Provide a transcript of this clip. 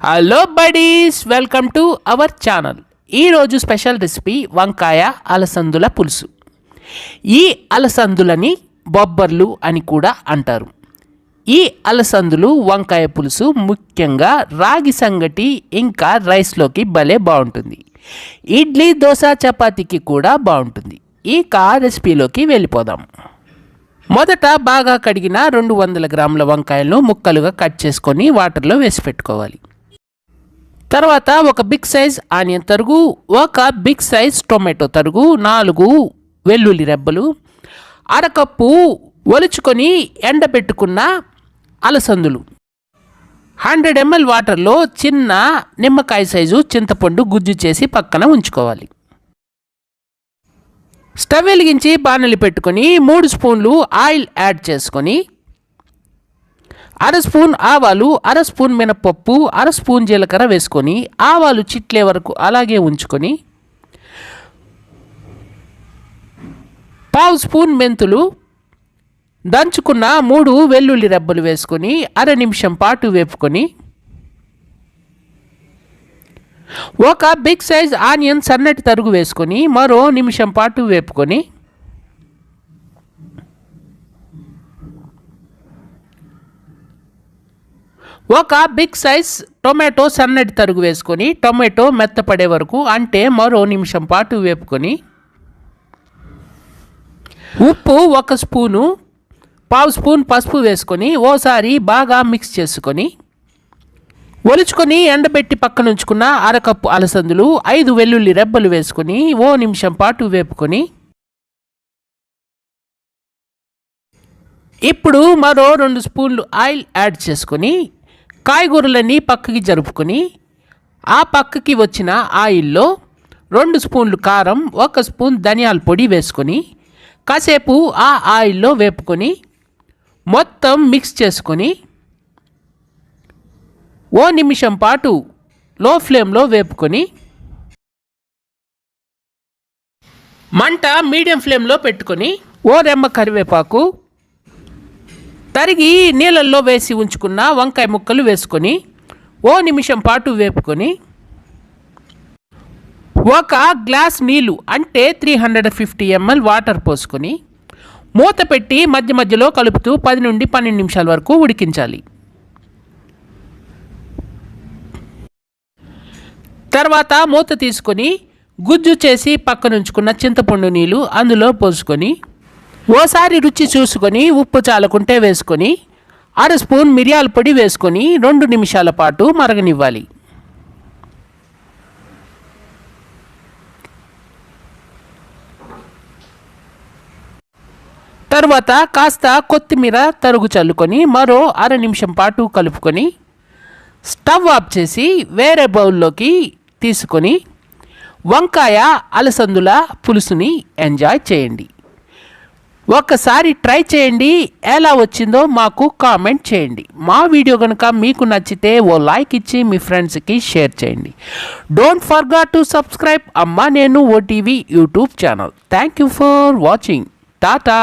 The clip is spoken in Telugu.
Hello buddies, welcome to our channel. ఈరోజు స్పెషల్ రెసిపీ వంకాయ అలసందుల పులుసు. ఈ అలసందులని బొబ్బర్లు అని కూడా అంటారు. ఈ అలసందులు వంకాయ పులుసు ముఖ్యంగా రాగి సంగటి ఇంకా రైస్లోకి భలే బాగుంటుంది. ఇడ్లీ, దోశ, చపాతీకి కూడా బాగుంటుంది. ఇక రెసిపీలోకి వెళ్ళిపోదాం. మొదట బాగా కడిగిన 200 గ్రాముల వంకాయలను ముక్కలుగా కట్ చేసుకొని వాటర్లో వేసి పెట్టుకోవాలి. తర్వాత ఒక బిగ్ సైజ్ ఆనియన్ తరుగు, ఒక బిగ్ సైజ్ టొమాటో తరుగు, 4 వెల్లుల్లి రెబ్బలు, అరకప్పు ఒలుచుకొని ఎండబెట్టుకున్న అలసందులు, 100 ml వాటర్లో చిన్న నిమ్మకాయ సైజు చింతపండు గుజ్జు చేసి పక్కన ఉంచుకోవాలి. స్టవ్ వెలిగించి బాణలి పెట్టుకొని 3 స్పూన్లు ఆయిల్ యాడ్ చేసుకొని 1/2 స్పూన్ ఆవాలు, 1/2 స్పూన్ మినపప్పు, 1/2 స్పూన్ జీలకర్ర వేసుకొని ఆవాలు చిట్లే వరకు అలాగే ఉంచుకొని 1/2 స్పూన్ మెంతులు, దంచుకున్న 3 వెల్లుల్లి రెబ్బలు వేసుకొని 1/2 నిమిషం పాటు వేపుకొని ఒక బిగ్ సైజ్ ఆనియన్ సన్నటి తరుగు వేసుకొని మరో నిమిషం పాటు వేపుకొని ఒక బిగ్ సైజ్ టొమాటో సన్నటి తరుగు వేసుకొని టొమాటో మెత్తపడే వరకు అంటే మరో నిమిషం పాటు వేపుకొని ఉప్పు 1 స్పూను, 1/2 స్పూన్ పసుపు వేసుకొని ఓసారి బాగా మిక్స్ చేసుకొని ఒలుచుకొని ఎండబెట్టి పక్కన ఉంచుకున్న అరకప్పు అలసందులు, 5 వెల్లుల్లి రెబ్బలు వేసుకొని ఓ నిమిషం పాటు వేపుకొని ఇప్పుడు మరో 2 స్పూన్లు ఆయిల్ యాడ్ చేసుకొని కాయగూరలన్నీ పక్కకి జరుపుకొని ఆ పక్కకి వచ్చిన ఆయిల్లో 2 స్పూన్లు కారం, 1 స్పూన్ ధనియాల పొడి వేసుకొని కాసేపు ఆ ఆయిల్లో వేపుకొని మొత్తం మిక్స్ చేసుకొని ఓ నిమిషం పాటు లో ఫ్లేమ్లో వేపుకొని మంట మీడియం ఫ్లేమ్లో పెట్టుకొని ఓ రెమ్మ కరివేపాకు, తరిగి నీళ్ళల్లో వేసి ఉంచుకున్న వంకాయ ముక్కలు వేసుకొని ఓ నిమిషం పాటు వేపుకొని ఒక గ్లాస్ నీళ్ళు అంటే 350 ml వాటర్ పోసుకొని మూత పెట్టి మధ్య మధ్యలో కలుపుతూ 10 నుండి 12 నిమిషాల వరకు ఉడికించాలి. తర్వాత మూత తీసుకొని గుజ్జు చేసి పక్కనుంచుకున్న చింతపండు నీళ్ళు అందులో పోసుకొని ఓసారి రుచి చూసుకొని ఉప్పు చాలకుంటే వేసుకొని 1/2 స్పూన్ మిరియాల పొడి వేసుకొని 2 నిమిషాల పాటు మరగనివ్వాలి. తర్వాత కాస్త కొత్తిమీర తరుగు చల్లుకొని మరో 1/2 నిమిషం పాటు కలుపుకొని స్టవ్ ఆఫ్ చేసి వేరే బౌల్లోకి తీసుకొని వంకాయ అలసందుల పులుసుని ఎంజాయ్ చేయండి. ఒక్కసారి ట్రై చేయండి, ఎలా వచ్చిందో మాకు కామెంట్ చేయండి. మా వీడియో కనుక మీకు నచ్చితే ఓ లైక్ ఇచ్చి మీ ఫ్రెండ్స్కి షేర్ చేయండి. డోంట్ ఫర్గెట్ టు సబ్స్క్రైబ్ అమ్మా నేను OTV YouTube channel. Thank you for watching. Tata.